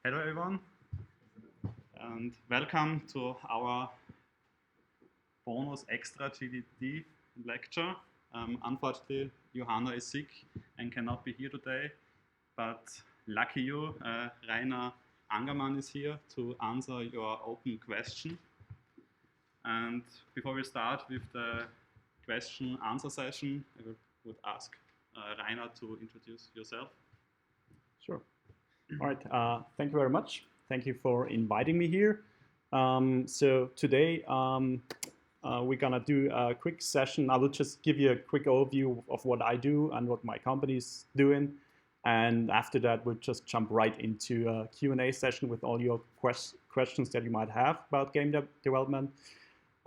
Hello everyone, and welcome to our bonus extra GDT lecture. Unfortunately, Johanna is sick and cannot be here today, but lucky you, Rainer Angermann is here to answer your open question. And before we start with the question answer session, I would ask Rainer to introduce yourself. Sure. All right. Thank you very much. Thank you for inviting me here. So today we're gonna do a quick session. I will just give you a quick overview of what I do and what my company is doing. And after that, we'll just jump right into a Q&A session with all your questions that you might have about game development.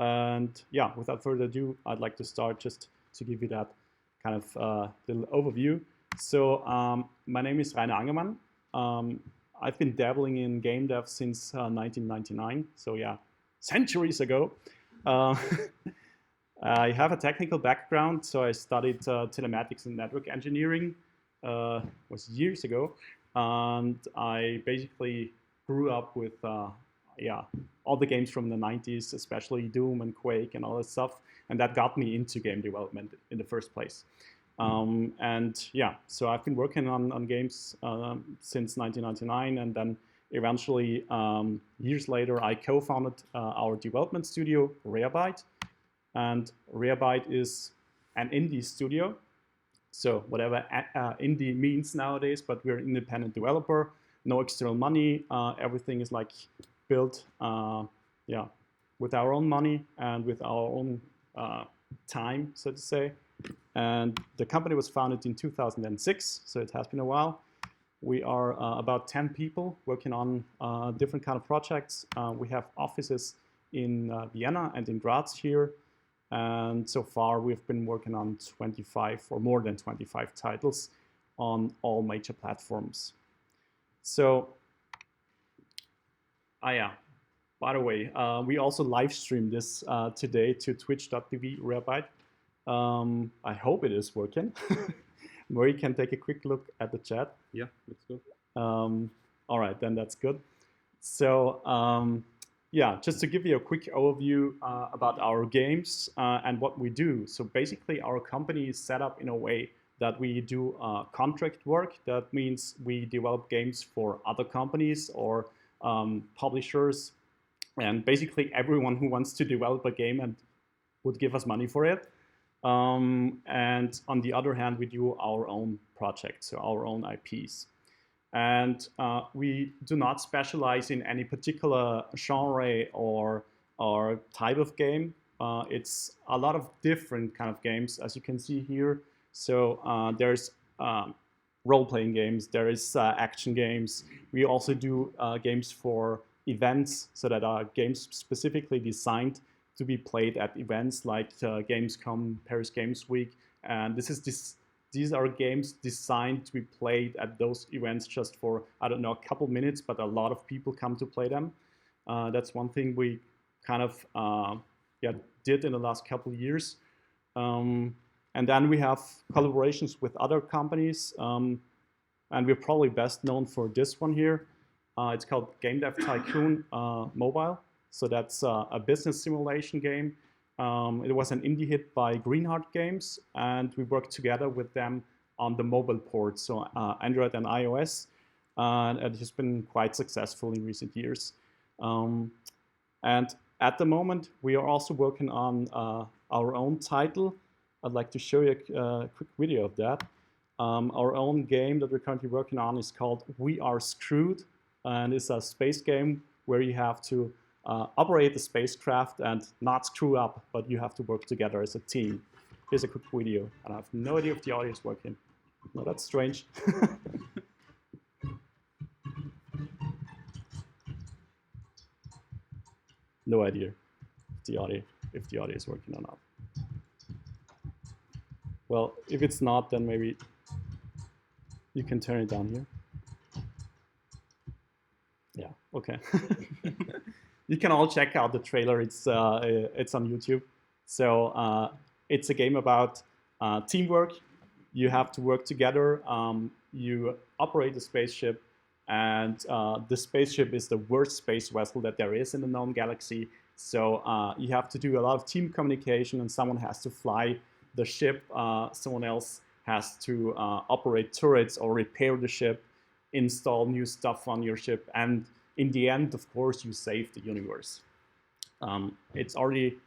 And yeah, without further ado, I'd like to start just to give you that kind of little overview. So my name is Rainer Angermann. I've been dabbling in game dev since 1999, so yeah, centuries ago. I have a technical background, so I studied telematics and network engineering. Was years ago, and I basically grew up with yeah, all the games from the 90s, especially Doom and Quake and all that stuff, and that got me into game development in the first place. And yeah, so I've been working on games since 1999, and then eventually, years later, I co-founded our development studio, Rarebyte. And Rarebyte is an indie studio, so whatever indie means nowadays, but we're an independent developer, no external money, everything is like built yeah, with our own money and with our own time, so to say. And the company was founded in 2006, so it has been a while. We are about 10 people working on different kind of projects. We have offices in Vienna and in Graz here. And so far, we've been working on 25 or more than 25 titles on all major platforms. So, yeah, by the way, we also live stream this today to twitch.tv Rarebyte. I hope it is working. Murray can take a quick look at the chat. Yeah, looks good. All right, then that's good. So yeah, just to give you a quick overview about our games and what we do. So basically, our company is set up in a way that we do contract work. That means we develop games for other companies or publishers, and basically everyone who wants to develop a game and would give us money for it. And on the other hand, we do our own projects, so our own IPs. And we do not specialize in any particular genre or type of game. It's a lot of different kind of games, as you can see here. So there's role-playing games, there is action games. We also do games for events, so that are games specifically designed to be played at events like Gamescom, Paris Games Week, and these are games designed to be played at those events just for, I don't know, a couple minutes, but a lot of people come to play them. That's one thing we kind of yeah, did in the last couple of years. And then we have collaborations with other companies, and we're probably best known for this one here. It's called Game Dev Tycoon Mobile. So that's a business simulation game. It was an indie hit by Greenheart Games, and we worked together with them on the mobile port, so Android and iOS, and it has been quite successful in recent years. And at the moment, we are also working on our own title. I'd like to show you a quick video of that. Our own game that we're currently working on is called We Are Screwed, and it's a space game where you have to operate the spacecraft and not screw up, but you have to work together as a team. Here's a quick video, and I have no idea if the audio is working. No, that's strange. No idea if the audio is working or not. Well, if it's not, then maybe you can turn it down here. Yeah, okay. You can all check out the trailer. It's on YouTube. So it's a game about teamwork. You have to work together. You operate a spaceship, and the spaceship is the worst space vessel that there is in the known galaxy. So you have to do a lot of team communication, and someone has to fly the ship, someone else has to operate turrets or repair the ship, install new stuff on your ship, and in the end, of course, you save the universe. It's already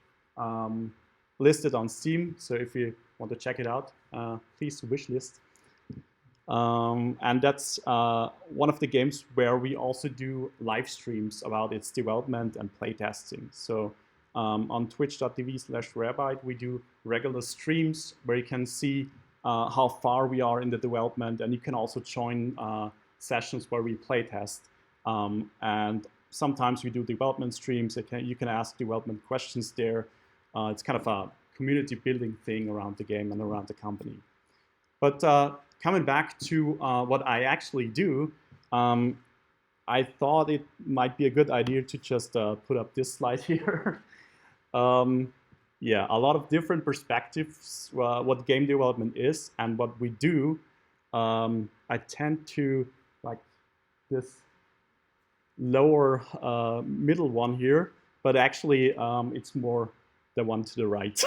listed on Steam, so if you want to check it out, please wishlist. And that's one of the games where we also do live streams about its development and playtesting. So on twitch.tv/rarebyte, we do regular streams where you can see how far we are in the development, and you can also join sessions where we playtest. And sometimes we do development streams. You can ask development questions there. It's kind of a community building thing around the game and around the company. But coming back to what I actually do, I thought it might be a good idea to just put up this slide here. Yeah, a lot of different perspectives, what game development is and what we do. I tend to like this lower middle one here, but actually it's more the one to the right.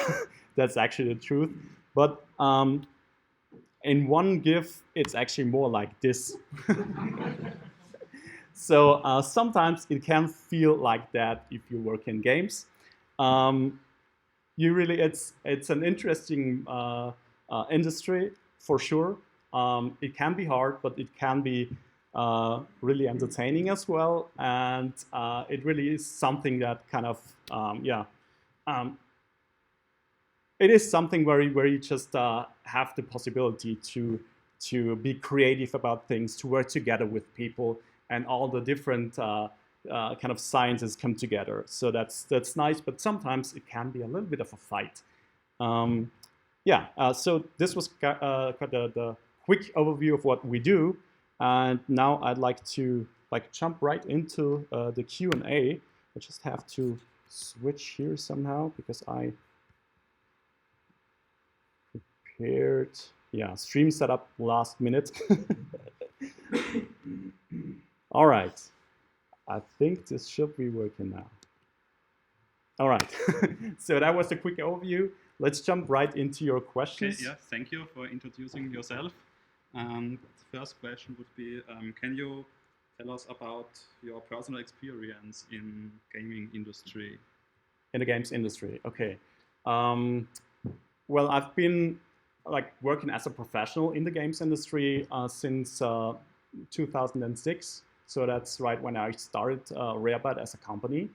That's actually the truth. But in one GIF, it's actually more like this. So sometimes it can feel like that if you work in games. It's an interesting industry for sure. It can be hard, but it can be really entertaining as well, and it really is something that kind of it is something where you just have the possibility to be creative about things, to work together with people, and all the different kind of sciences come together. So that's nice, but sometimes it can be a little bit of a fight. So this was the quick overview of what we do, and now I'd like to jump right into the Q&A. I just have to switch here somehow because I prepared, stream setup last minute. All right, I think this should be working now. All right, so that was a quick overview. Let's jump right into your questions. Okay, yeah, thank you for introducing yourself. The first question would be, can you tell us about your personal experience in gaming industry? In the games industry, okay. Well, I've been working as a professional in the games industry since 2006. So that's right when I started Rarebyte as a company.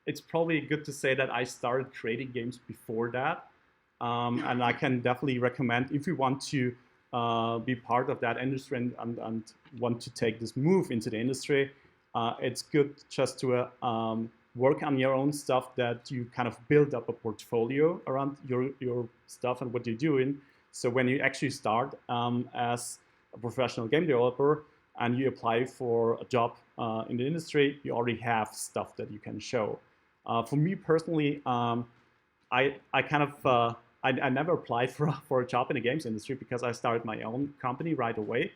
It's probably good to say that I started creating games before that. And I can definitely recommend, if you want to be part of that industry and want to take this move into the industry, it's good just to work on your own stuff, that you kind of build up a portfolio around your stuff and what you're doing. So when you actually start as a professional game developer and you apply for a job in the industry, you already have stuff that you can show. For me personally, I never applied for a job in the games industry because I started my own company right away.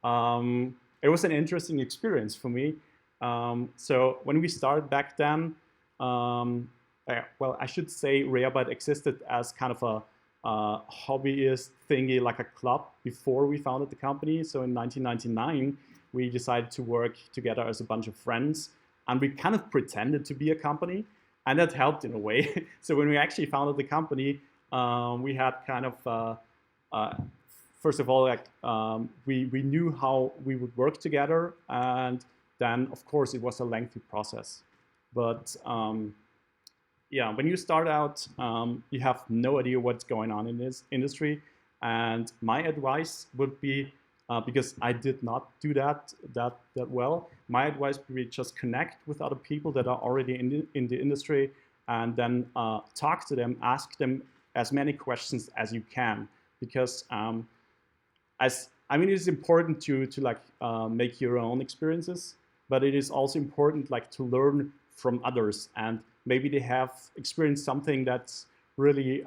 It was an interesting experience for me. So when we started back then, well, I should say Rarebyte existed as kind of a hobbyist thingy, like a club, before we founded the company. So in 1999, we decided to work together as a bunch of friends, and we kind of pretended to be a company, and that helped in a way. So when we actually founded the company, we had kind of, first of all, we knew how we would work together, and then of course it was a lengthy process. But yeah, when you start out, you have no idea what's going on in this industry. And my advice would be, because I did not do that well, my advice would be just connect with other people that are already in the industry, and then talk to them, ask them as many questions as you can, because it is important to make your own experiences, but it is also important to learn from others, and maybe they have experienced something that's really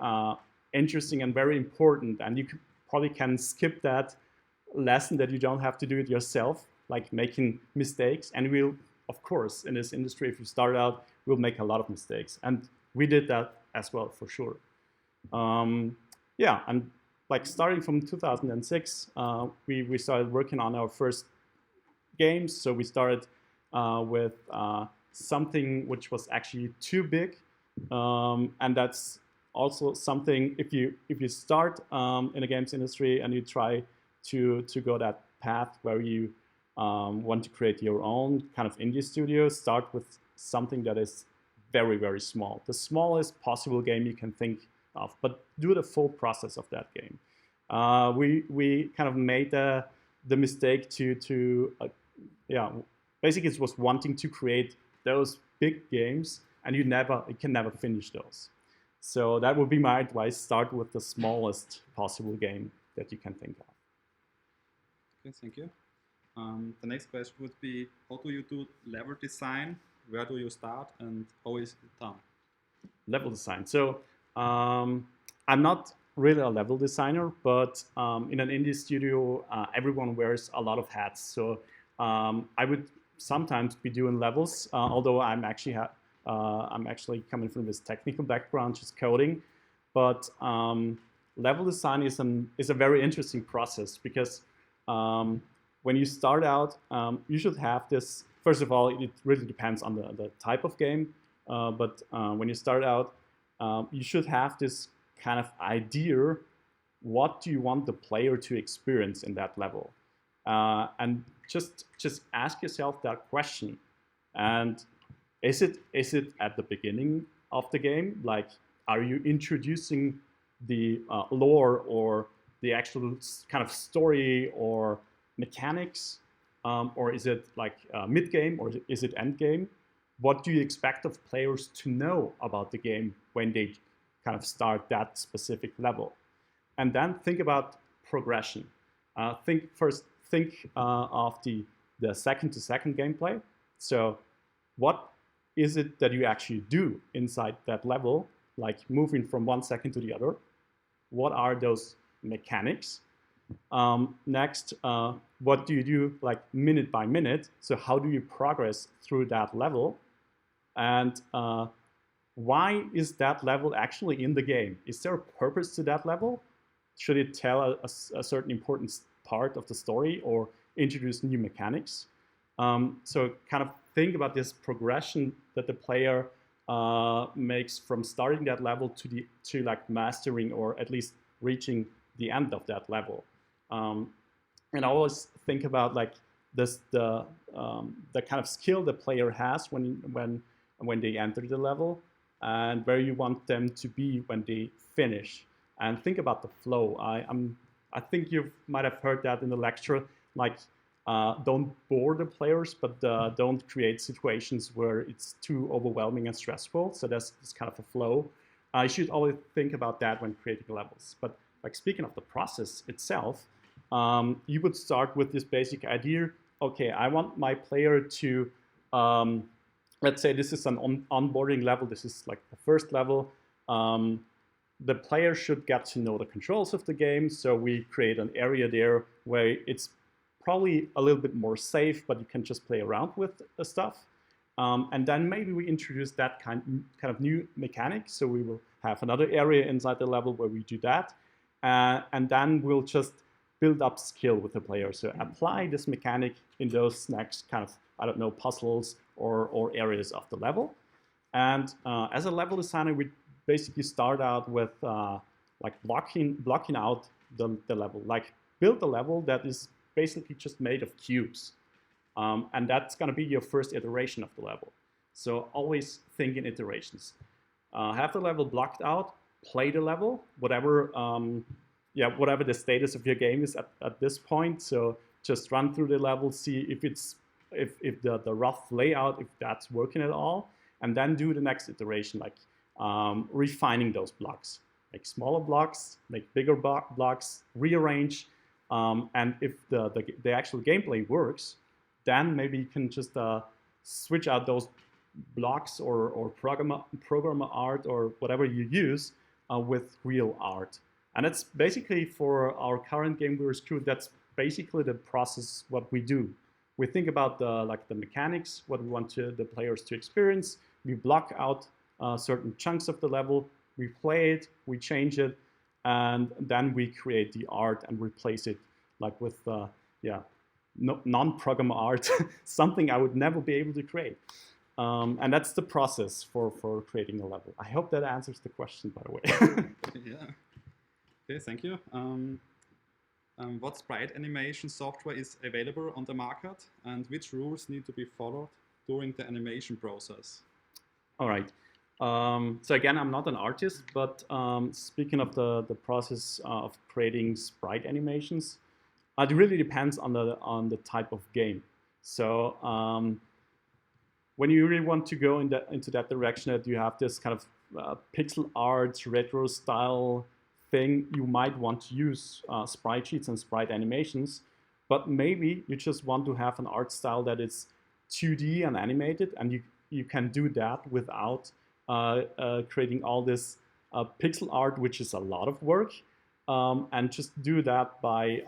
interesting and very important, and you probably can skip that lesson that you don't have to do it yourself, like making mistakes. And we'll, of course, in this industry, if you start out, we'll make a lot of mistakes. And we did that as well, for sure. Yeah, and like starting from 2006, we started working on our first games. So we started with something which was actually too big, and that's also something if you start in the games industry and you try to go that path where you want to create your own kind of indie studio, start with something that is very, very small, the smallest possible game you can think of, but do the full process of that game. We kind of made the mistake to yeah, basically it was wanting to create those big games, and you can never finish those. So that would be my advice: start with the smallest possible game that you can think of. Okay, thank you. The next question would be, how do you do level design? Where do you start, and how is it done? Level design. So I'm not really a level designer, but in an indie studio, everyone wears a lot of hats. So I would sometimes be doing levels, although I'm actually coming from this technical background, just coding. But level design is a very interesting process because when you start out, you should have this. First of all, it really depends on the type of game. But when you start out, you should have this kind of idea: what do you want the player to experience in that level? And just ask yourself that question. And is it at the beginning of the game? Like, are you introducing the lore or the actual kind of story or mechanics? Or is it like mid game, or is it end game? What do you expect of players to know about the game when they kind of start that specific level? And then think about progression. Think of the second to second gameplay. So what is it that you actually do inside that level, like moving from one second to the other? What are those mechanics? Next, what do you do like minute by minute? So how do you progress through that level? And why is that level actually in the game? Is there a purpose to that level? Should it tell a certain important part of the story or introduce new mechanics? So kind of think about this progression that the player makes from starting that level to like mastering or at least reaching the end of that level. And I always think about like the kind of skill the player has when they enter the level, and where you want them to be when they finish. And think about the flow. I think you might have heard that in the lecture. Like, don't bore the players, but don't create situations where it's too overwhelming and stressful. So that's kind of a flow. You should always think about that when creating levels. But like speaking of the process itself, you would start with this basic idea. Okay, I want my player to, let's say this is an onboarding level. This is like the first level. The player should get to know the controls of the game. So we create an area there where it's probably a little bit more safe, but you can just play around with the stuff. And then maybe we introduce that kind of new mechanic. So we will have another area inside the level where we do that. And then we'll just build up skill with the player. So apply this mechanic in those next kind of, I don't know, puzzles or areas of the level. And as a level designer, we basically start out with like blocking out the level, like build a level that is basically just made of cubes. And that's going to be your first iteration of the level. So always think in iterations. Have the level blocked out, play the level, whatever the status of your game is at this point. So just run through the level, see if the rough layout, if that's working at all, and then do the next iteration, like refining those blocks. Make smaller blocks, make bigger blocks, rearrange, and if the actual gameplay works, then maybe you can just switch out those blocks or programmer art or whatever you use with real art. And that's basically for our current game We're Screwed. That's basically the process what we do. We think about the mechanics, what we want the players to experience. We block out certain chunks of the level. We play it, we change it, and then we create the art and replace it like with non-program art, something I would never be able to create. And that's the process for creating a level. I hope that answers the question, by the way. Yeah. Okay, thank you. What sprite animation software is available on the market, and which rules need to be followed during the animation process? All right. So again, I'm not an artist, but speaking of the process of creating sprite animations, it really depends on the type of game. So when you really want to go into that direction, that you have this kind of pixel art, retro style thing, you might want to use sprite sheets and sprite animations. But maybe you just want to have an art style that is 2D and animated, and you can do that without creating all this pixel art, which is a lot of work, and just do that by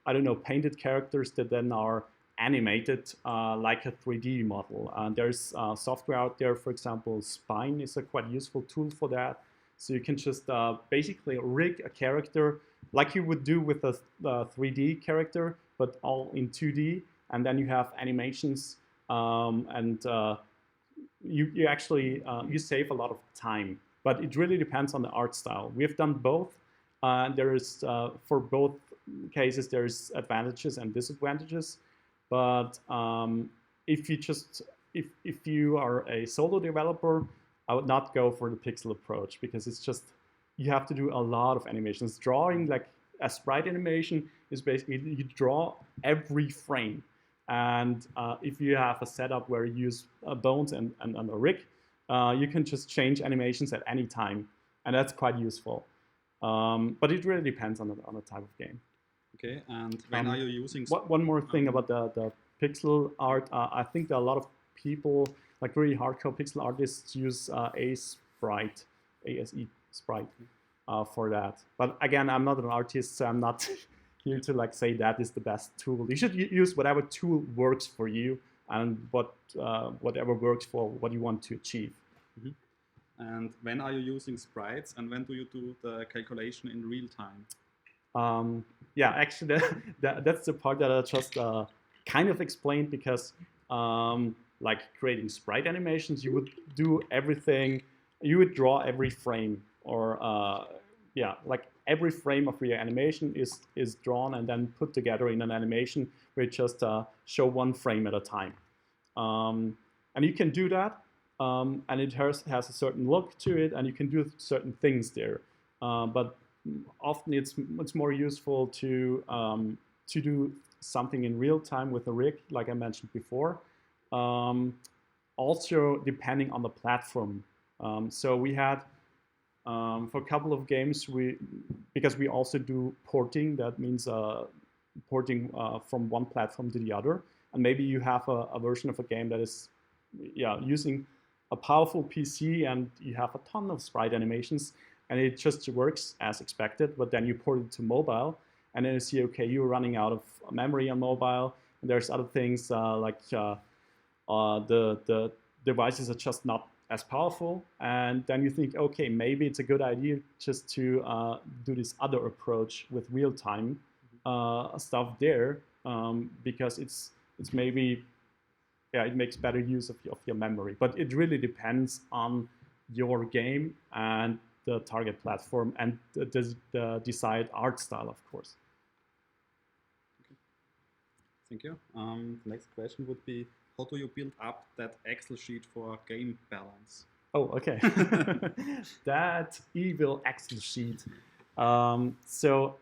I don't know, painted characters that then are animated like a 3D model. And there's software out there, for example, Spine is a quite useful tool for that. So you can just basically rig a character like you would do with a 3D character, but all in 2D. And then you have animations, and you actually you save a lot of time. But it really depends on the art style. We've done both. There is for both cases there's advantages and disadvantages. But if you are a solo developer, I would not go for the pixel approach, because it's just, you have to do a lot of animations. Drawing like a sprite animation is basically you draw every frame. And if you have a setup where you use bones and a rig, you can just change animations at any time. And that's quite useful. But it really depends on the type of game. Okay, and when are you using... One more thing about the pixel art. I think that a lot of people, like really hardcore pixel artists, use ASE Sprite for that. But again, I'm not an artist, so I'm not here to like say that is the best tool. You should use whatever tool works for you and whatever works for what you want to achieve. Mm-hmm. And when are you using sprites, and when do you do the calculation in real time? Yeah, actually, that's the part that I just kind of explained, because like creating sprite animations, you would do everything, you would draw every frame, or yeah, like every frame of your animation is drawn and then put together in an animation where you just show one frame at a time. And you can do that, and it has a certain look to it, and you can do certain things there. But often it's more useful to do something in real time with a rig, like I mentioned before. Also, depending on the platform. So we had for a couple of games, because we also do porting. That means porting from one platform to the other. And maybe you have a version of a game that is using a powerful PC, and you have a ton of sprite animations, and it just works as expected. But then you port it to mobile, and then you see, okay, you're running out of memory on mobile, and there's other things like the devices are just not as powerful, and then you think, okay, maybe it's a good idea just to do this other approach with real-time stuff there, because it's maybe, it makes better use of your memory. But it really depends on your game and the target platform and the desired art style, of course. Okay. Thank you. The next question would be, how do you build up that Excel sheet for game balance? Oh, okay. That evil Excel sheet. So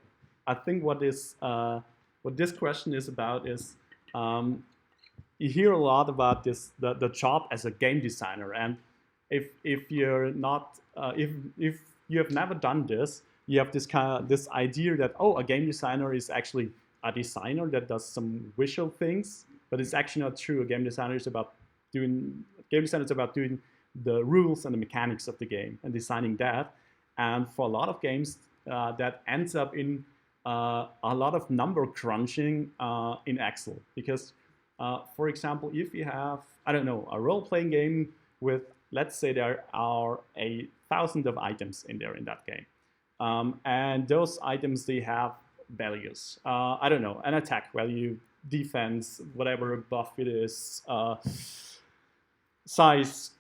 I think what this question is about is, you hear a lot about the job as a game designer, and if you're not if you have never done this, you have this idea that, oh, a game designer is actually a designer that does some visual things, but it's actually not true. A game designer is about doing the rules and the mechanics of the game and designing that. And for a lot of games, that ends up in a lot of number crunching in Excel. Because, for example, if you have, I don't know, a role-playing game with, let's say there are 1,000 of items in there in that game. And those items, they have values. I don't know, an attack value, defense, whatever buff it is, size,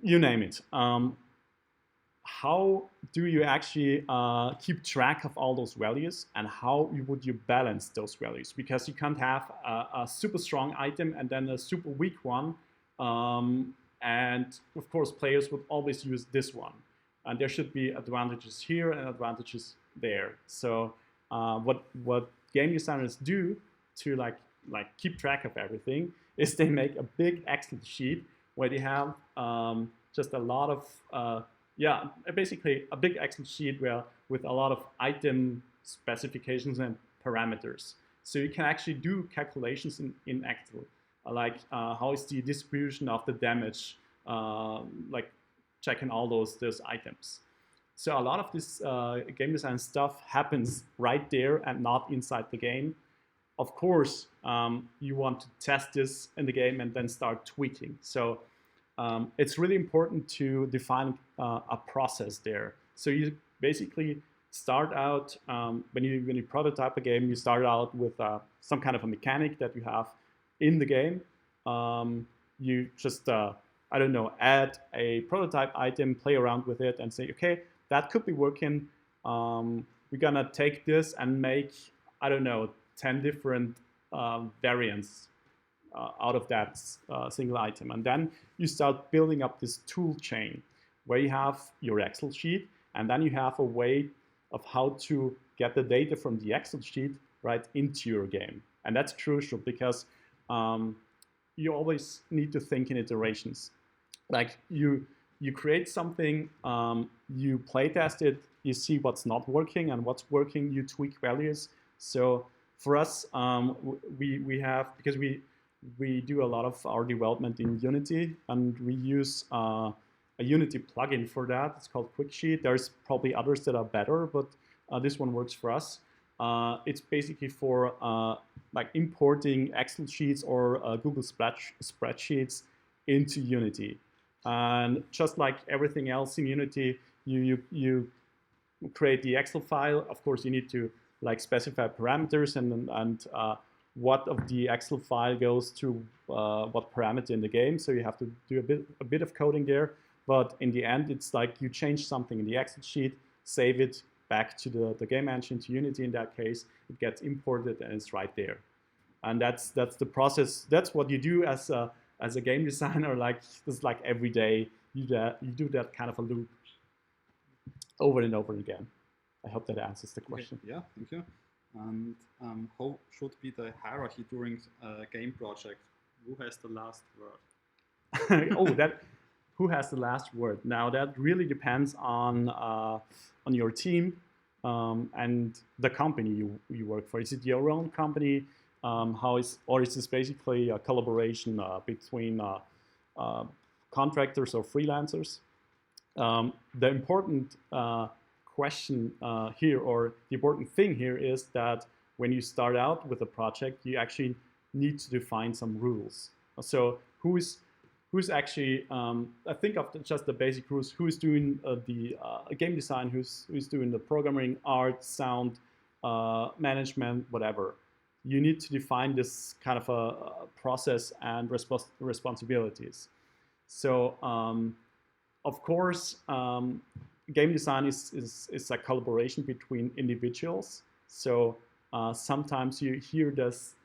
you name it. How do you actually keep track of all those values, and how would you balance those values? Because you can't have a super strong item and then a super weak one. And of course, players would always use this one. And there should be advantages here and advantages there. So what game designers do to like keep track of everything is they make a big Excel sheet where they have just a lot of basically a big Excel sheet with a lot of item specifications and parameters. So you can actually do calculations in Excel, like how is the distribution of the damage, like checking all those items. So a lot of this game design stuff happens right there and not inside the game. Of course, you want to test this in the game and then start tweaking. So it's really important to define a process there. So you basically start out, when you prototype a game, you start out with some kind of a mechanic that you have in the game. You just, I don't know, add a prototype item, play around with it, and say, okay, that could be working. We're gonna take this and make, I don't know, 10 different variants out of that single item. And then you start building up this tool chain where you have your Excel sheet, and then you have a way of how to get the data from the Excel sheet right into your game. And that's crucial because you always need to think in iterations. Like you create something, you play test it, you see what's not working, and what's working, you tweak values. So for us, we have, because we do a lot of our development in Unity, and we use a Unity plugin for that. It's called QuickSheet. There's probably others that are better, but this one works for us. It's basically for like importing Excel sheets or Google spreadsheets into Unity. And just like everything else in Unity, you create the Excel file. Of course, you need to like specify parameters and what of the Excel file goes to what parameter in the game. So you have to do a bit of coding there. But in the end, it's like you change something in the Excel sheet, save it back to the game engine, to Unity in that case. It gets imported and it's right there. And that's the process. That's what you do as a game designer. Like it's like every day you do that kind of a loop over and over again. I hope that answers the question. Okay. Yeah, thank you. And how should be the hierarchy during a game project? Who has the last word? Oh, who has the last word? Now that really depends on your team and the company you work for. Is it your own company? Or is this basically a collaboration between contractors or freelancers? The important question here, or the important thing here, is that when you start out with a project, you actually need to define some rules. So who's actually, I think of just the basic rules, who's doing the game design, who's doing the programming, art, sound, management, whatever. You need to define this kind of a process and responsibilities. So of course, game design is a collaboration between individuals. So sometimes you hear this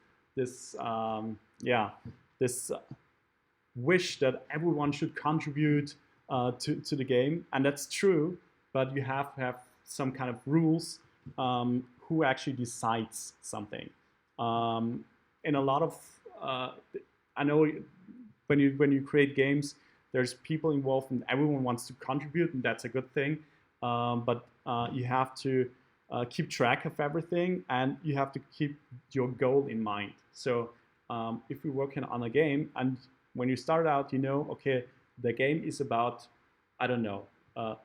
wish that everyone should contribute to the game, and that's true. But you have to have some kind of rules who actually decides something. In a lot of I know when you create games, there's people involved and everyone wants to contribute, and that's a good thing. But you have to keep track of everything, and you have to keep your goal in mind. So if you're working on a game, and when you start out, you know, okay, the game is about, I don't know,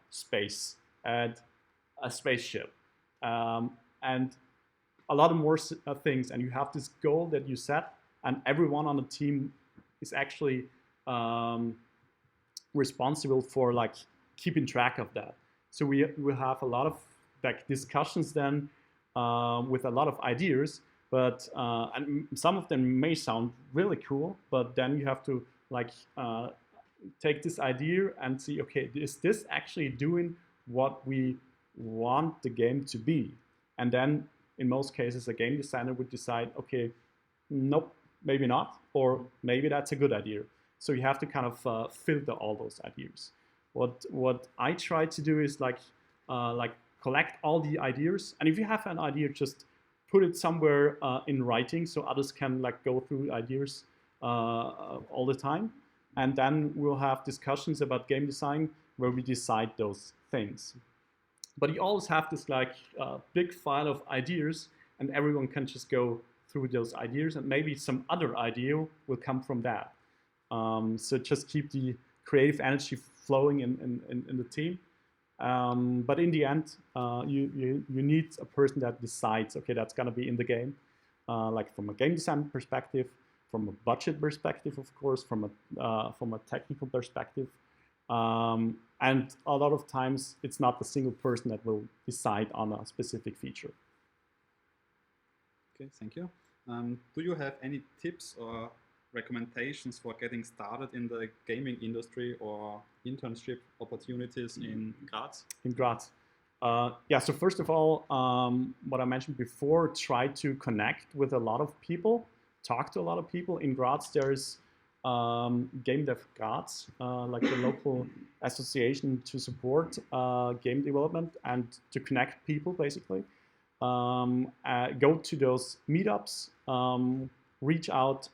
space and a spaceship. and a lot of more things, and you have this goal that you set, and everyone on the team is actually responsible for like keeping track of that. So we will have a lot of like discussions then with a lot of ideas, but and some of them may sound really cool, but then you have to like take this idea and see, okay, is this actually doing what we want the game to be? And then in most cases, a game designer would decide, okay, nope, maybe not, or maybe that's a good idea. So you have to kind of filter all those ideas. What I try to do is like collect all the ideas, and if you have an idea, just put it somewhere in writing so others can like go through ideas all the time, and then we'll have discussions about game design where we decide those things. But you always have this like big file of ideas, and everyone can just go through those ideas, and maybe some other idea will come from that. So just keep the creative energy flowing in the team. But in the end, you need a person that decides, okay, that's gonna be in the game, like from a game design perspective, from a budget perspective, of course, from a technical perspective. And a lot of times it's not the single person that will decide on a specific feature. Okay, thank you. Do you have any tips or recommendations for getting started in the gaming industry or internship opportunities in Graz? In Graz. Yeah, so first of all, what I mentioned before, try to connect with a lot of people, talk to a lot of people. In Graz, there's Game Dev Graz, like the local association to support game development and to connect people, basically. Go to those meetups, reach out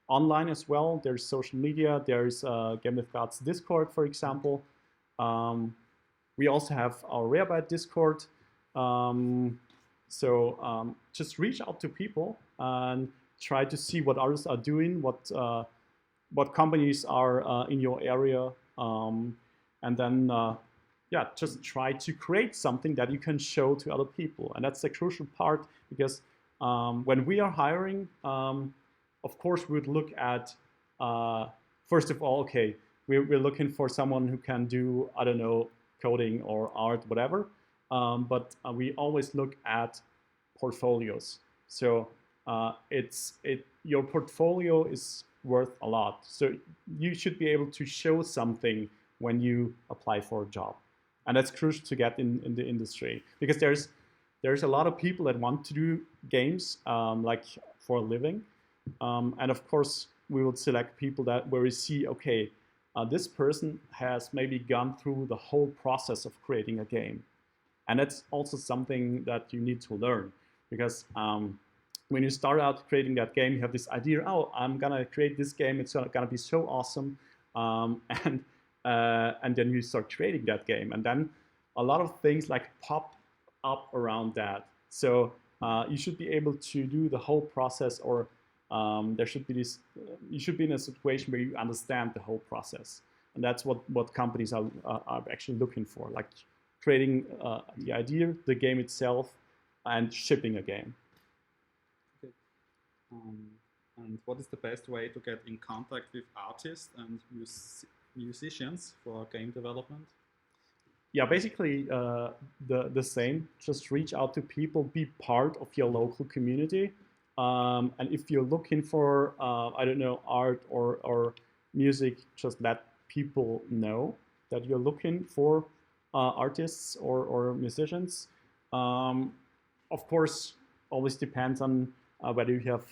online as well. There's social media. There's Game Dev Graz Discord, for example. We also have our Rarebyte Discord. So just reach out to people and try to see what others are doing, what companies are in your area, and then yeah, just try to create something that you can show to other people. And that's the crucial part, because when we are hiring, of course, we would look at, first of all, okay, we're looking for someone who can do, I don't know, coding or art, whatever. But we always look at portfolios. So your portfolio is worth a lot. So you should be able to show something when you apply for a job. And that's crucial to get in the industry, because there's a lot of people that want to do games like for a living. And of course, we will select people where we see, okay, this person has maybe gone through the whole process of creating a game. And that's also something that you need to learn, because when you start out creating that game, you have this idea, oh, I'm gonna create this game, it's gonna be so awesome, and then you start creating that game, and then a lot of things like pop up around that. So you should be able to do the whole process, or there should be this. You should be in a situation where you understand the whole process, and that's what companies are actually looking for, like creating the idea, the game itself, and shipping a game. Okay. And what is the best way to get in contact with artists and musicians for game development? Yeah, basically the same. Just reach out to people, be part of your local community. And if you're looking for, I don't know, art or music, just let people know that you're looking for artists or musicians. Of course, always depends on whether you have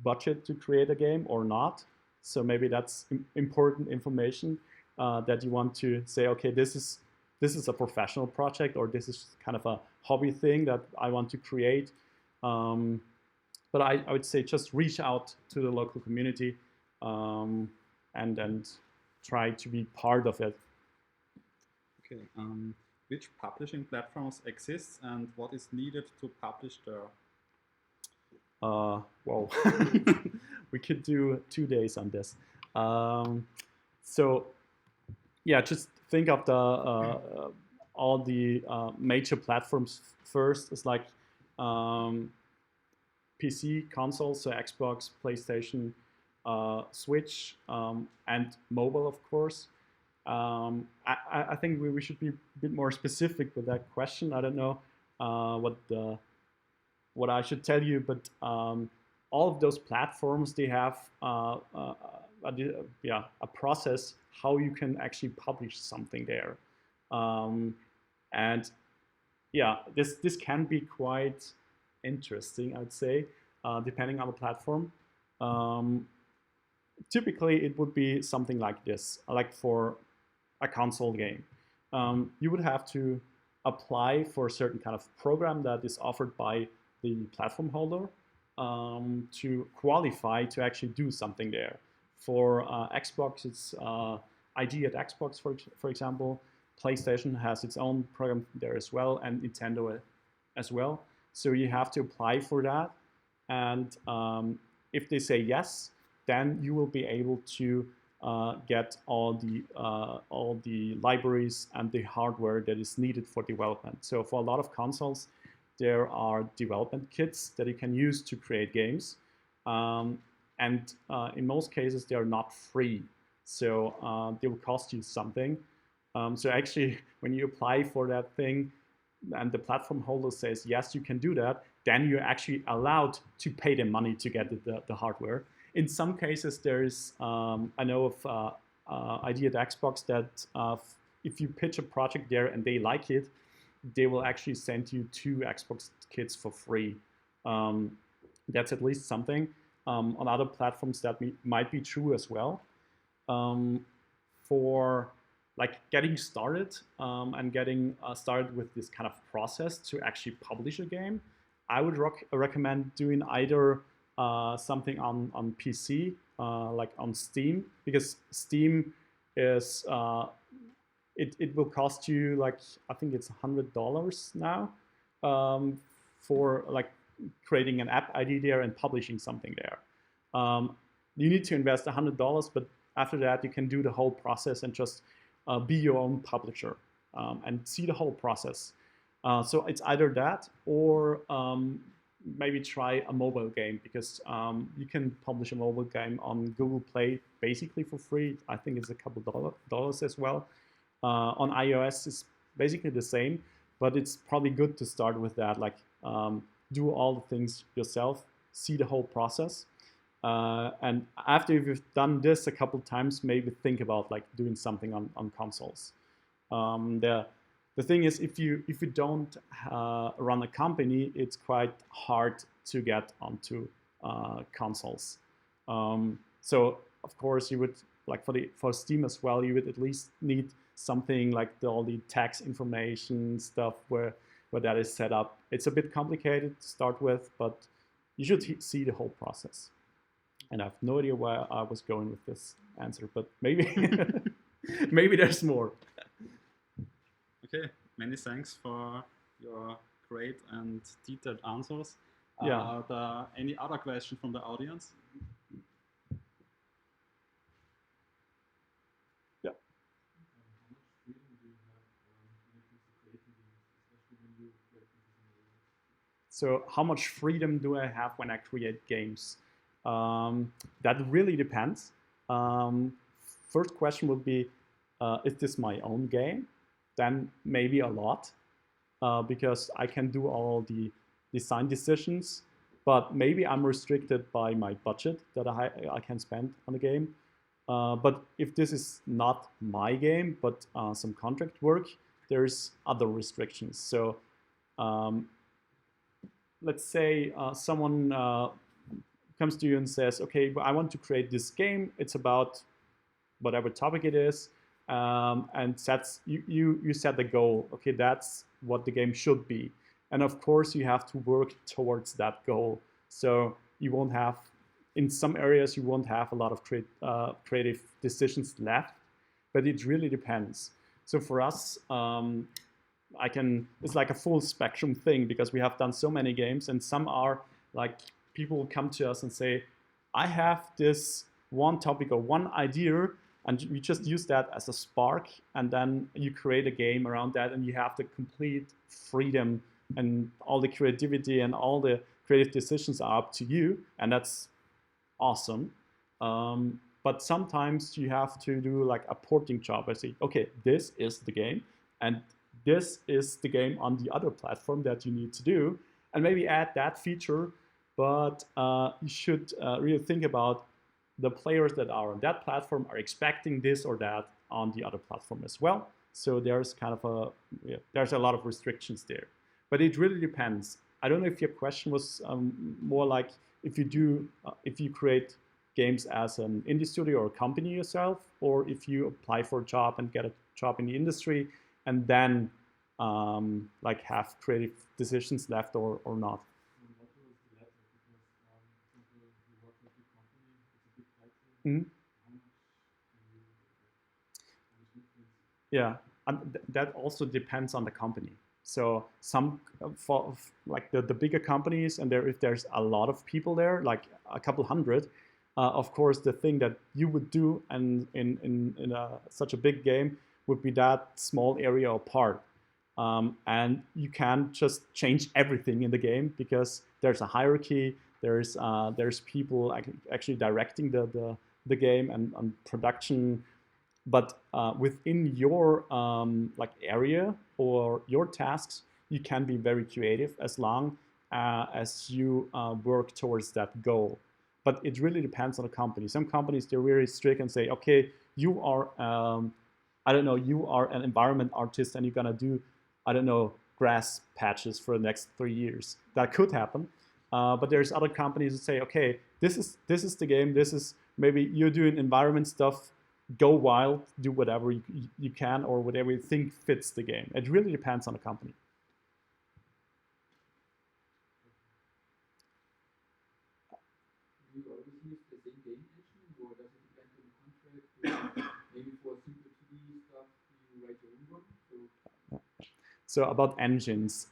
budget to create a game or not. So maybe that's important information that you want to say, okay, this is a professional project, or this is kind of a hobby thing that I want to create. But I would say just reach out to the local community and try to be part of it. Okay. Which publishing platforms exist and what is needed to publish there? Well, we could do 2 days on this. So yeah, just think of all the major platforms first is like PC, consoles, so Xbox, PlayStation, Switch, and mobile, of course. I think we should be a bit more specific with that question. I don't know what I should tell you, but all of those platforms, they have a process how you can actually publish something there, and yeah, this can be quite interesting, I'd say, depending on the platform. Typically, it would be something like this, like for a console game. You would have to apply for a certain kind of program that is offered by the platform holder to qualify to actually do something there. For Xbox, it's ID at Xbox, for example. PlayStation has its own program there as well, and Nintendo as well. So you have to apply for that, and if they say yes, then you will be able to get all the libraries and the hardware that is needed for development. So for a lot of consoles, there are development kits that you can use to create games, and in most cases they are not free. So they will cost you something. So actually, when you apply for that thing, and the platform holder says yes, you can do that, then you're actually allowed to pay them money to get the hardware. In some cases, there's I know of idea at Xbox that if you pitch a project there and they like it, they will actually send you 2 Xbox kits for free. That's at least something. On other platforms, that might be true as well. For like getting started and getting started with this kind of process to actually publish a game, I would recommend doing either something on PC, like on Steam, because Steam is it will cost you like, I think it's $100 now for like creating an app ID there and publishing something there. You need to invest $100, but after that you can do the whole process and just be your own publisher and see the whole process. So it's either that or maybe try a mobile game, because you can publish a mobile game on Google Play basically for free. I think it's a couple dollars as well. On iOS, it's basically the same, but it's probably good to start with that. Like do all the things yourself, see the whole process. And after you've done this a couple times, maybe think about like doing something on consoles. The thing is, if you don't run a company, it's quite hard to get onto consoles. So of course you would, like for Steam as well, you would at least need something like all the tax information stuff where that is set up. It's a bit complicated to start with, but you should see the whole process. And I have no idea where I was going with this answer, but maybe maybe there's more. Okay, many thanks for your great and detailed answers. Yeah. Are there any other questions from the audience? Yeah. So how much freedom do I have when I create games? That really depends. First question would be, is this my own game? Then maybe a lot, because I can do all the design decisions, but maybe I'm restricted by my budget that I can spend on the game. But if this is not my game, but some contract work, there's other restrictions. So let's say someone comes to you and says, okay, I want to create this game. It's about whatever topic it is. And sets you set the goal. Okay, that's what the game should be, and of course you have to work towards that goal. So you won't have, in some areas you won't have a lot of creative decisions left, but it really depends. So for us, it's like a full spectrum thing, because we have done so many games, and some are like, people come to us and say, I have this one topic or one idea. and you just use that as a spark, and then you create a game around that, and you have the complete freedom, and all the creativity and all the creative decisions are up to you, and that's awesome. But sometimes you have to do like a porting job. I say, okay, this is the game, and this is the game on the other platform that you need to do, and maybe add that feature. But you should really think about the players that are on that platform are expecting this or that on the other platform as well. So there's kind of there's a lot of restrictions there, but it really depends. I don't know if your question was more like if you create games as an indie studio or a company yourself, or if you apply for a job and get a job in the industry and then like have creative decisions left or not. Mm-hmm. Yeah, and that also depends on the company. So some for like the bigger companies, and if there's a lot of people there, like a couple hundred, of course the thing that you would do and in such a big game would be that small area apart. And you can't just change everything in the game because there's a hierarchy. There's people actually directing the game and production, but within your like area or your tasks, you can be very creative as long as you work towards that goal. But it really depends on the company. Some companies, they're very strict and say, okay, you are I don't know, you are an environment artist and you're gonna do, I don't know, grass patches for the next 3 years. That could happen. But there's other companies that say, okay, this is the game. This is maybe you're doing environment stuff. Go wild, do whatever you can or whatever you think fits the game. It really depends on the company. Do you always use the same game engine, or does it depend on the contract? Maybe for simple 2D stuff, you write your own one. So about engines,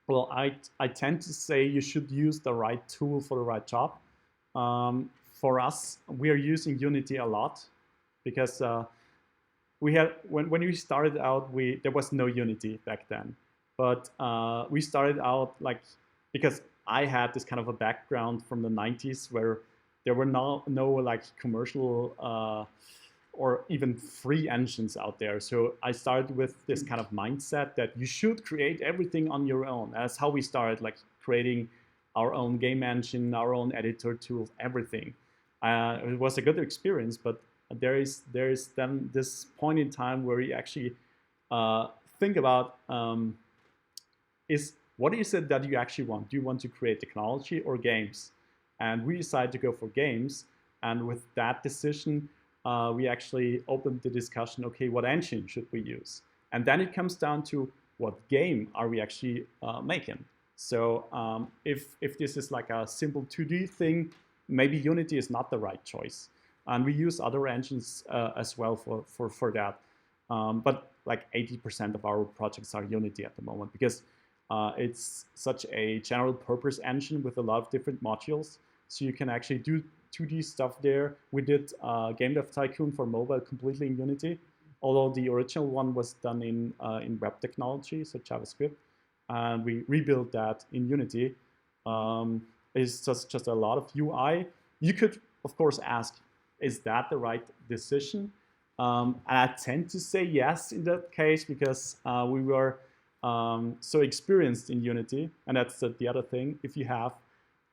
well, I tend to say you should use the right tool for the right job. For us, we are using Unity a lot because we had when we started out, there was no Unity back then, but we started out like because I had this kind of a background from the 90s where there were no like commercial or even free engines out there. So I started with this kind of mindset that you should create everything on your own. That's how we started, like creating our own game engine, our own editor tools, everything. It was a good experience, but there is then this point in time where you actually think about what is it that you actually want? Do you want to create technology or games? And we decided to go for games. And with that decision, we actually opened the discussion, okay, what engine should we use? And then it comes down to what game are we actually making? So if this is like a simple 2D thing, maybe Unity is not the right choice. And we use other engines as well for that. But like 80% of our projects are Unity at the moment because it's such a general purpose engine with a lot of different modules. So you can actually do 2D stuff there. We did Game Dev Tycoon for mobile completely in Unity, although the original one was done in web technology, so JavaScript. And we rebuilt that in Unity. It's just a lot of UI. You could, of course, ask, is that the right decision? And I tend to say yes in that case because we were so experienced in Unity, and that's the other thing. If you have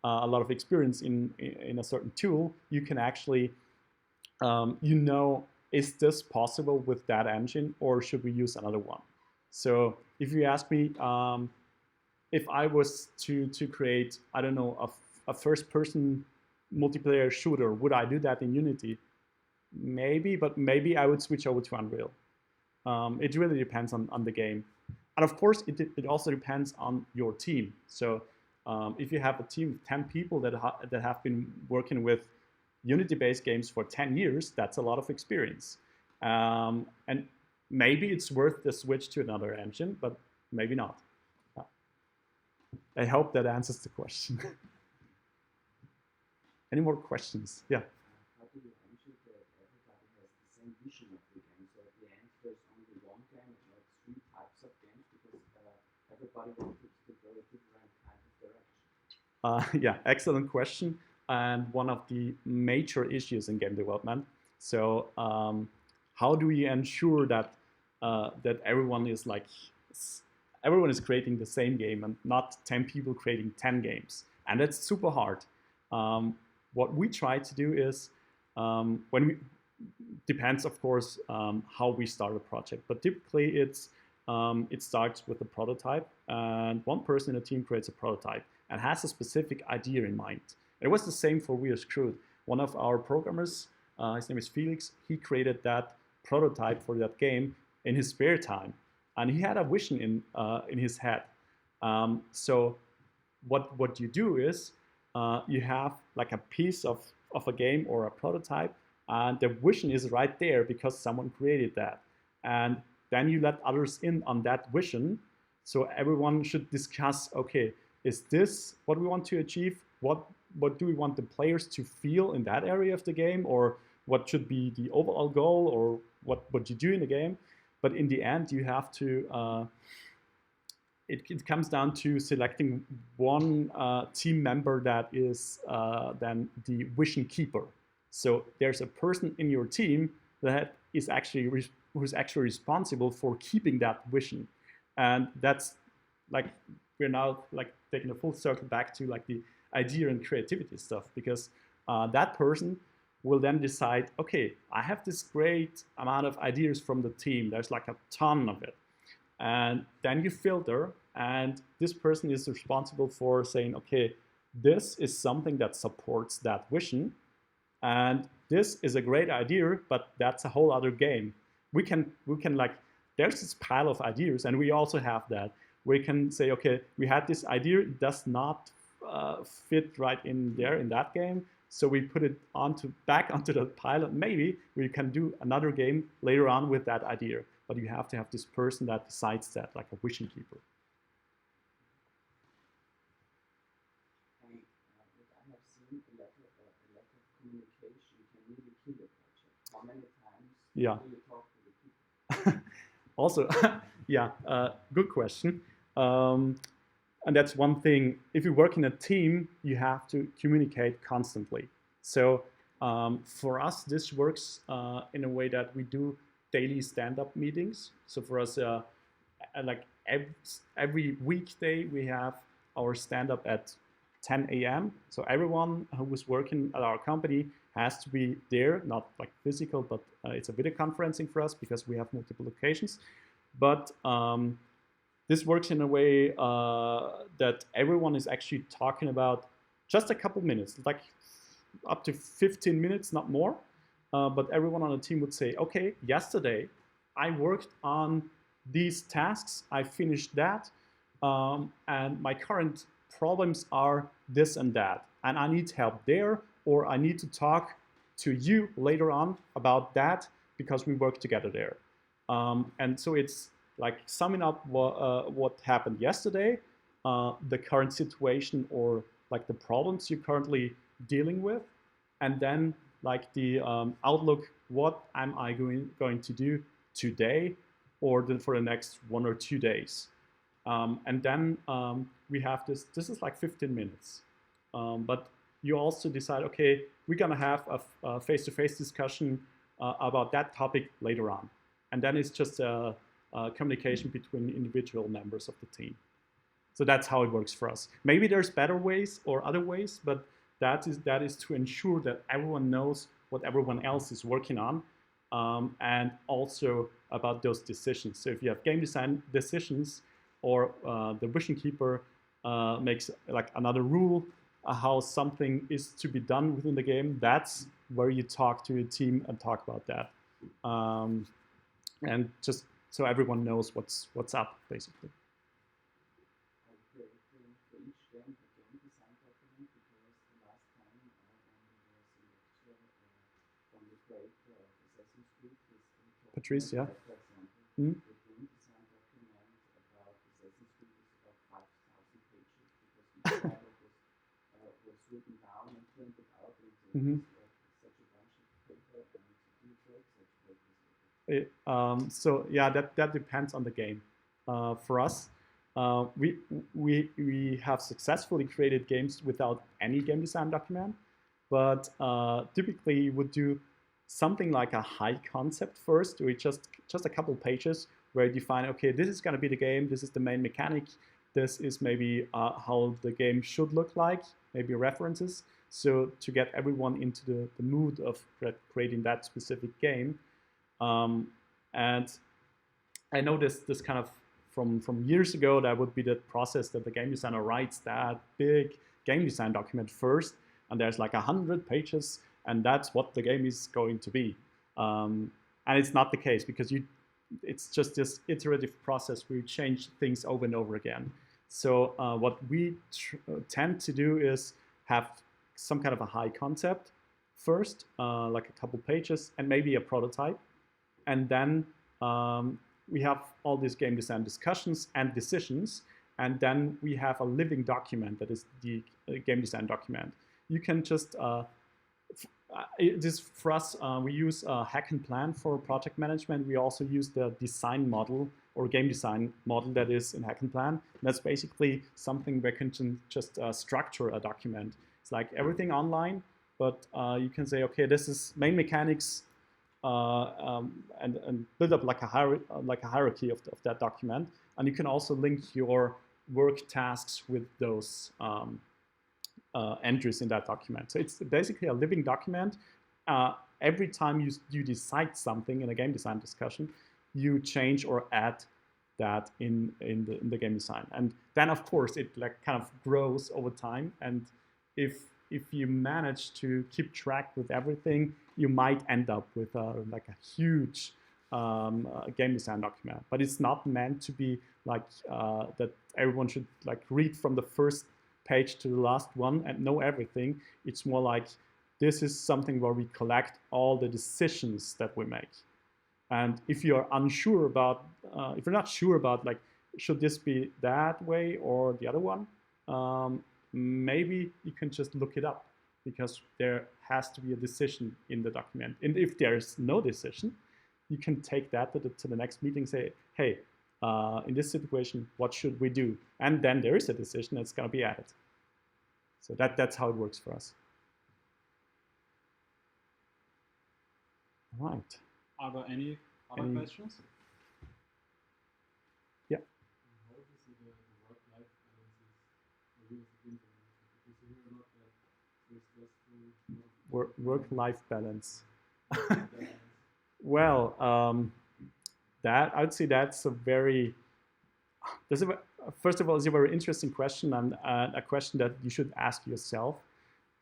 a lot of experience in a certain tool, you can actually, is this possible with that engine, or should we use another one? So if you ask me, if I was to create, I don't know, a first-person multiplayer shooter, would I do that in Unity? Maybe, but maybe I would switch over to Unreal. It really depends on the game. And of course, it also depends on your team. So if you have a team of 10 people that have been working with Unity-based games for 10 years, that's a lot of experience. And maybe it's worth the switch to another engine, but maybe not. I hope that answers the question. Any more questions? Yeah. How do you ensure that everybody everybody wanted to go a different kind of direction? Yeah, excellent question, and one of the major issues in game development. So, how do we ensure that that everyone is creating the same game and not 10 people creating 10 games? And that's super hard. What we try to do is when we depends, of course, how we start a project, but typically it starts with a prototype, and one person in a team creates a prototype and has a specific idea in mind. And it was the same for We Are Screwed. One of our programmers, his name is Felix, he created that prototype for that game in his spare time, and he had a vision in his head. So what you do is you have like a piece of a game or a prototype, and the vision is right there because someone created that. And then you let others in on that vision. So everyone should discuss, okay, is this what we want to achieve? What do we want the players to feel in that area of the game? Or what should be the overall goal, or what you do in the game? But in the end, you have to, it comes down to selecting one team member that is then the vision keeper. So there's a person in your team that is actually who's actually responsible for keeping that vision, and that's like we're now like taking a full circle back to like the idea and creativity stuff, because that person will then decide, okay, I have this great amount of ideas from the team. There's like a ton of it, and then you filter, and this person is responsible for saying, okay, this is something that supports that vision, and this is a great idea, but that's a whole other game. We can like, there's this pile of ideas, and we also have that. We can say, okay, we had this idea, it does not fit right in there in that game, so we put it back onto the pile, and maybe we can do another game later on with that idea. But you have to have this person that decides that, like a vision keeper. And what I have seen, a lack of communication can really kill a project. How many times Yeah. do you talk to the people? Also, yeah, good question. And that's one thing. If you work in a team, you have to communicate constantly. So for us, this works in a way that we do daily stand-up meetings. So for us, like every weekday, we have our stand-up at 10 a.m. So everyone who was working at our company has to be there, not like physical, but it's a video conferencing for us because we have multiple locations. But this works in a way that everyone is actually talking about just a couple minutes, like up to 15 minutes, not more. But everyone on the team would say, okay, yesterday I worked on these tasks, I finished that, and my current problems are this and that, and I need help there, or I need to talk to you later on about that because we work together there. And so it's like summing up what happened yesterday, the current situation, or like the problems you're currently dealing with, and then like the outlook, what am I going to do today or for the next 1 or 2 days. And then we have this is like 15 minutes. But you also decide, okay, we're gonna have a face-to-face discussion about that topic later on. And then it's just a communication between individual members of the team. So that's how it works for us. Maybe there's better ways or other ways, but that is to ensure that everyone knows what everyone else is working on, and also about those decisions. So if you have game design decisions, or the vision keeper makes like another rule how something is to be done within the game, that's where you talk to your team and talk about that, and just so everyone knows what's up, basically. For each game, a game design document, because the last time when there was a lecture from the great Assassin's Creed, Patrice, yeah. for example, the game design document about Assassin's Creed is about 5,000 pages, because each dialogue was written down and printed out into such a bunch of paper, and do you break such papers? So yeah, that depends on the game. For us, we have successfully created games without any game design document, but typically you would do something like a high concept first, with just a couple pages where you define, okay, this is going to be the game, this is the main mechanic, this is maybe how the game should look like, maybe references, so to get everyone into the mood of creating that specific game. And I know this kind of from years ago, that would be the process that the game designer writes that big game design document first, and there's like 100 pages, and that's what the game is going to be. And it's not the case, because it's just this iterative process where you change things over and over again. So what we tend to do is have some kind of a high concept first, like a couple pages, and maybe a prototype, and then we have all these game design discussions and decisions, and then we have a living document that is the game design document. You can just, this for us, we use Hack and Plan for project management. We also use the design model or game design model that is in Hack and Plan. And that's basically something where you can just structure a document. It's like everything online, but you can say, okay, this is main mechanics, and build up like a hierarchy of that document. And you can also link your work tasks with those entries in that document. So it's basically a living document. Every time you decide something in a game design discussion, you change or add that in the game design. And then of course it like kind of grows over time. And if you manage to keep track with everything, you might end up with like a huge game design document. But it's not meant to be like that everyone should like read from the first page to the last one and know everything. It's more like, this is something where we collect all the decisions that we make. And if you're unsure about, if you're not sure about like, should this be that way or the other one, maybe you can just look it up, because there has to be a decision in the document. And if there's no decision, you can take that to the next meeting, say, hey, in this situation, what should we do? And then there is a decision that's going to be added. So that's how it works for us. All right. Are there any other questions? Yeah. How do you see the work-life balances for you as a game developer? Because you hear a lot that there's stressful work-life balance. Well, that I would say that's a very, first of all, it's a very interesting question, and a question that you should ask yourself.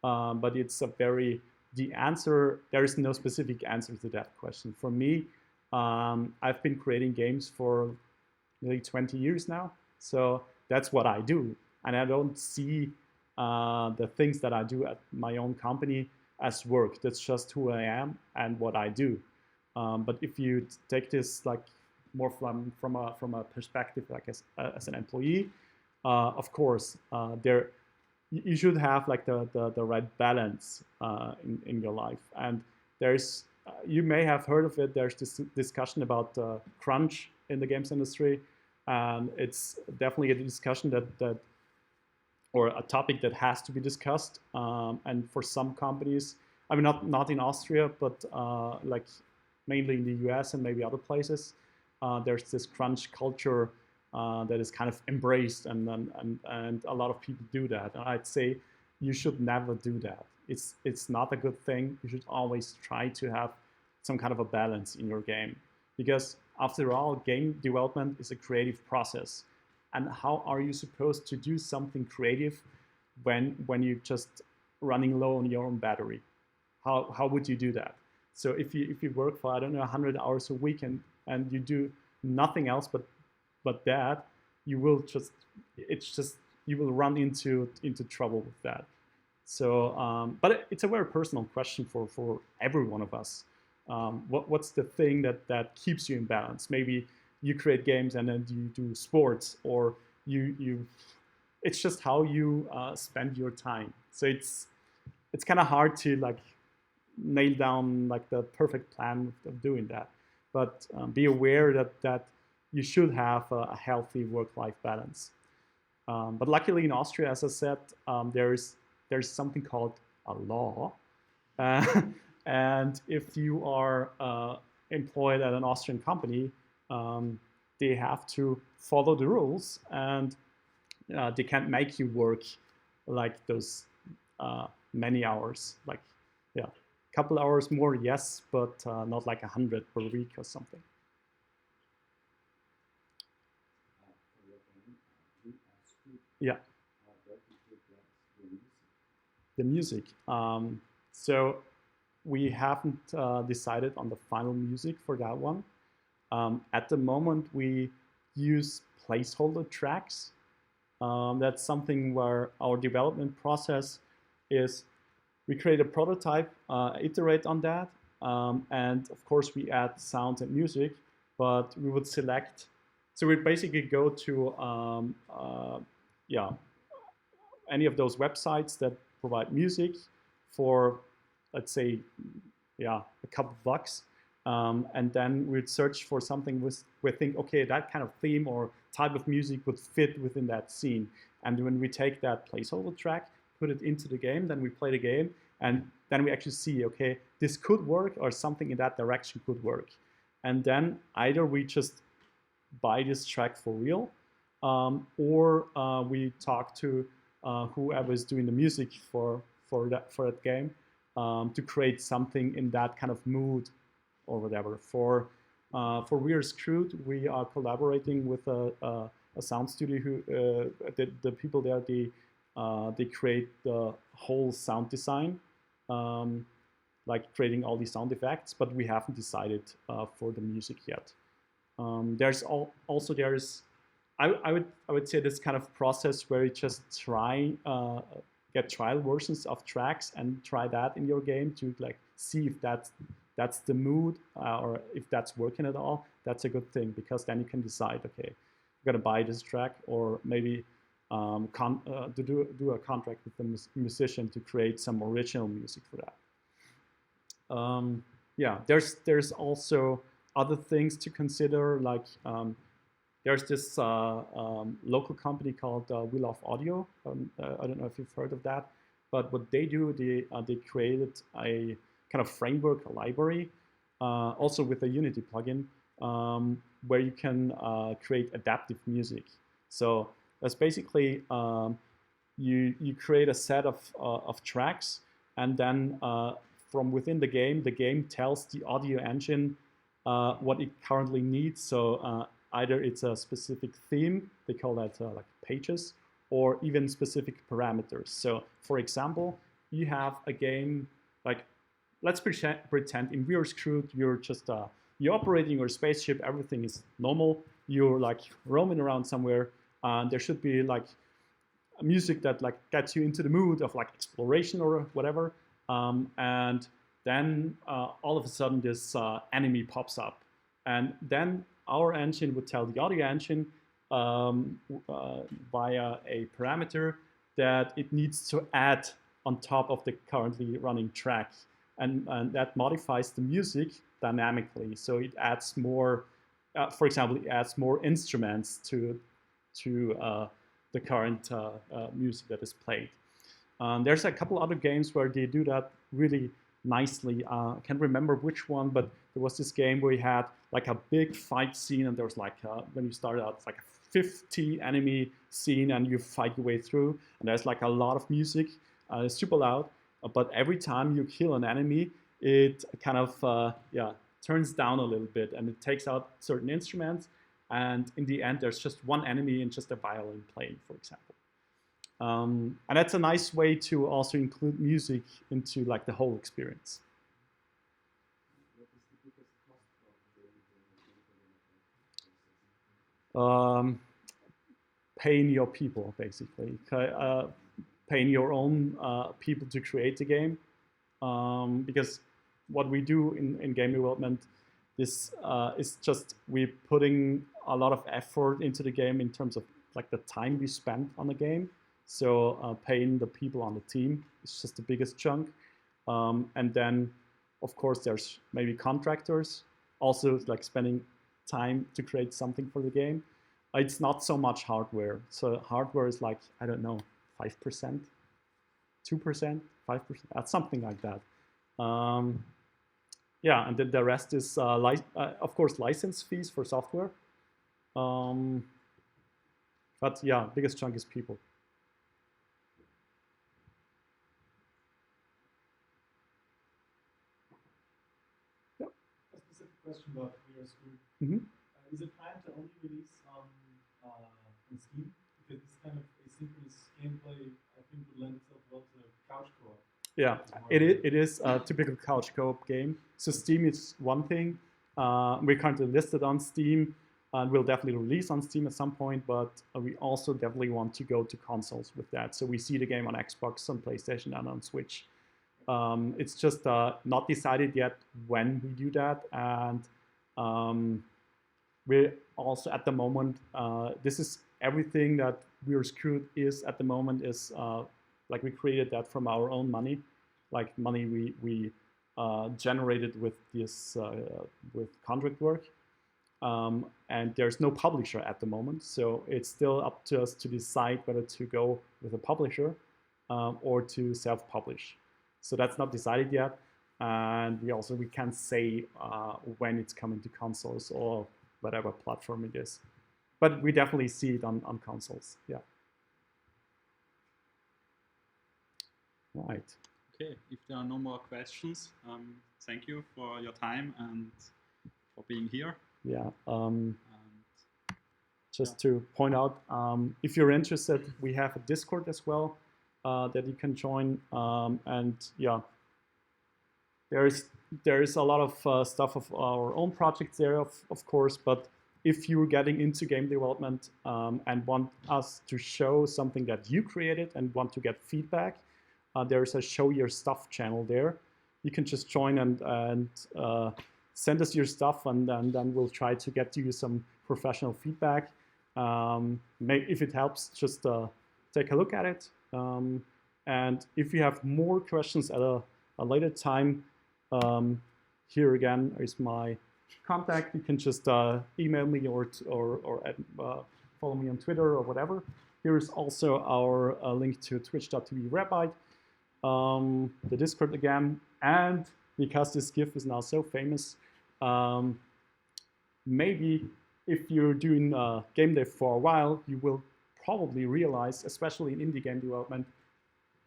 But it's a very, there is no specific answer to that question. For me, I've been creating games for nearly 20 years now. So that's what I do. And I don't see the things that I do at my own company as work. That's just who I am and what I do. But if you take this like more from a perspective like as an employee, of course, you should have like the right balance in your life. And there's you may have heard of it. There's this discussion about crunch in the games industry, and it's definitely a discussion that or a topic that has to be discussed. And for some companies, I mean, not in Austria, but like mainly in the US and maybe other places, there's this crunch culture that is kind of embraced, and a lot of people do that. And I'd say you should never do that. It's not a good thing. You should always try to have some kind of a balance in your game, because after all, game development is a creative process. And how are you supposed to do something creative when you're just running low on your own battery? How would you do that? So if you work for, I don't know, 100 hours a week and you do nothing else but that, you will you will run into trouble with that. So, but it's a very personal question for every one of us. What's the thing that keeps you in balance? Maybe you create games and then you do sports, or it's just how you spend your time. So it's kind of hard to like nail down like the perfect plan of doing that. But be aware that you should have a healthy work-life balance. But luckily in Austria, as I said, there's something called a law. And if you are employed at an Austrian company, they have to follow the rules, and they can't make you work like those many hours. Like, yeah, a couple hours more, yes, but not like 100 per week or something. Yeah. The music. So we haven't decided on the final music for that one. At the moment, we use placeholder tracks. That's something where our development process is we create a prototype, iterate on that, and of course we add sound and music, but we would select, so we basically go to yeah, any of those websites that provide music for, let's say, yeah, a couple of bucks. And then we'd search for something we think, okay, that kind of theme or type of music would fit within that scene. And when we take that placeholder track, put it into the game, then we play the game, and then we actually see, okay, this could work or something in that direction could work. And then either we just buy this track for real, or we talk to whoever is doing the music for that game to create something in that kind of mood or whatever. For We Are Screwed, we are collaborating with a sound studio who the people there, they create the whole sound design, like creating all these sound effects, but we haven't decided for the music yet. There's I would say this kind of process where you just try get trial versions of tracks and try that in your game to like see if that's the mood or if that's working at all. That's a good thing, because then you can decide, okay, I'm gonna buy this track, or maybe to do a contract with the musician to create some original music for that. Yeah, there's also other things to consider, like there's this local company called We Love Audio. I don't know if you've heard of that, but what they do, they created a kind of framework, a library, also with a Unity plugin, where you can create adaptive music. So that's basically you create a set of tracks, and then from within the game tells the audio engine what it currently needs. So either it's a specific theme, they call that like pages, or even specific parameters. So for example, you have a game like, let's pretend in We Are Screwed, you're just you're operating your spaceship, everything is normal, you're like roaming around somewhere, and there should be like music that like gets you into the mood of like exploration or whatever, and then all of a sudden this enemy pops up, and then our engine would tell the audio engine via a parameter that it needs to add on top of the currently running track, and that modifies the music dynamically. So it adds more, for example, it adds more instruments to the current music that is played. There's a couple other games where they do that really nicely. I can't remember which one, but there was this game where you had like a big fight scene, and there was like when you started out, it's like a 50 enemy scene, and you fight your way through, and there's like a lot of music, super loud, but every time you kill an enemy, it kind of yeah, turns down a little bit, and it takes out certain instruments, and in the end there's just one enemy and just a violin playing, for example. And that's a nice way to also include music into like the whole experience. Paying your people, basically. Paying your own people to create the game. Because what we do in game development, this is just we're putting a lot of effort into the game in terms of like the time we spend on the game. So paying the people on the team is just the biggest chunk. And then, of course, there's maybe contractors. Also, like spending time to create something for the game. It's not so much hardware. So hardware is like, I don't know, 5%, 2%, 5%, something like that. Yeah, and then the rest is, of course, license fees for software. But yeah, biggest chunk is people. Yep. A specific question about your school. Mm-hmm. Is it planned to only release on Steam? Because this kind of asynchronous gameplay, I think, would lend itself well to couch co-op. Yeah, it is a typical couch co-op game. So Steam is one thing. We're currently listed on Steam, and we'll definitely release on Steam at some point, but we also definitely want to go to consoles with that. So we see the game on Xbox, on PlayStation, and on Switch. It's just not decided yet when we do that, and we're also at the moment, this is everything that We're Screwed is at the moment is like we created that from our own money, like money we generated with this with contract work, and there's no publisher at the moment, so it's still up to us to decide whether to go with a publisher or to self-publish. So that's not decided yet, and we can't say when it's coming to consoles or whatever platform it is, but we definitely see it on consoles. Yeah. Right. Okay, if there are no more questions, thank you for your time and for being here. Yeah. Just to point out, if you're interested, we have a Discord as well that you can join. And yeah, there is a lot of stuff of our own projects there, of course. But if you're getting into game development and want us to show something that you created and want to get feedback, there's a Show Your Stuff channel there. You can just join and send us your stuff, and then we'll try to get you some professional feedback. If it helps, just take a look at it. And if you have more questions at a later time, here again is my contact. You can just email me or follow me on Twitter or whatever. Here is also our link to twitch.tv/Rabite. The Discord again, and because this GIF is now so famous, maybe if you're doing game dev for a while, you will probably realize, especially in indie game development,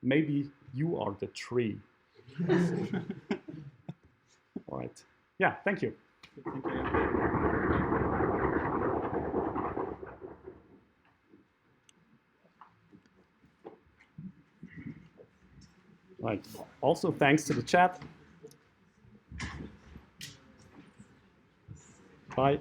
maybe you are the tree. All right. Yeah, thank you. Thank you. Right. Also, thanks to the chat. Bye.